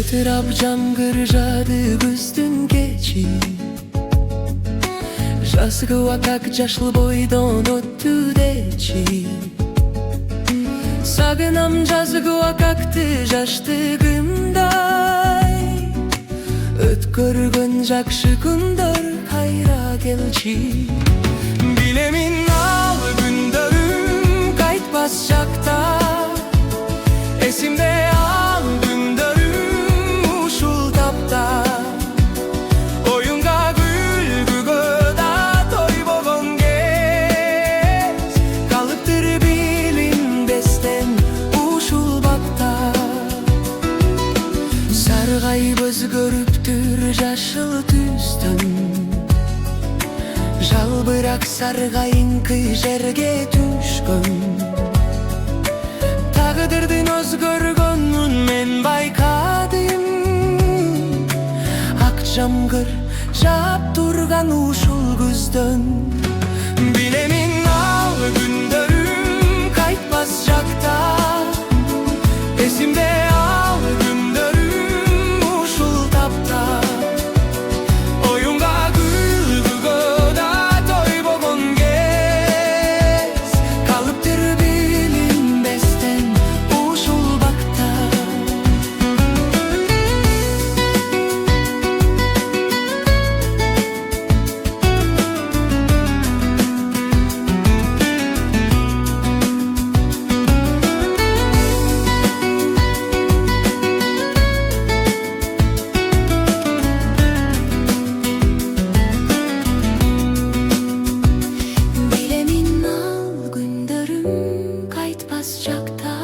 Жылтырап жаңғыржады күздің кечи, жазғы уақак жашыл бойдон өттү дечи. Сагынам жазғы уақакты жаштыгымдай, өткөргөн жакшы күндөр кайра келчи. Билемин ал күндөрүм кайтпас жакта, эсимде ал күндөрүм ушул тапта. Оюнга күлгүгө да тойбогон кез, калыптыр билинбестен ушул бакта. Саргайып өзгөрүптүр жашыл түстөн, жалбырак саргайыңкы жерге түшкөн. Тагдырдын өзгөргөнүн мен байкадым, ак жамгыр жаап турган ушул күздөн. Билемин ал күндөрүм кайтпас жакта, эсимде ал күндөрүм ушул тапта. Оюнга күлгүгө да тойбогон кез, калыптыр билинбестен ушул бакта. Билемин ал күндөрүм кайтпас жакта,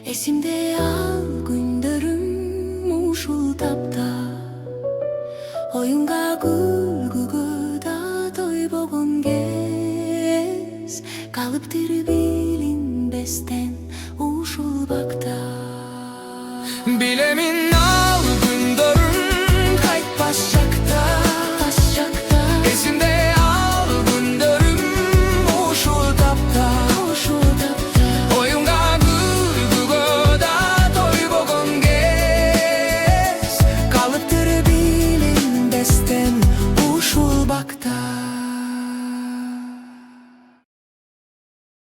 эсимде ал күндөрүм ушул тапта. Оюнга күлгүгө да тойбогон кез, калыптыр билинбестен ушул бакта. Билемин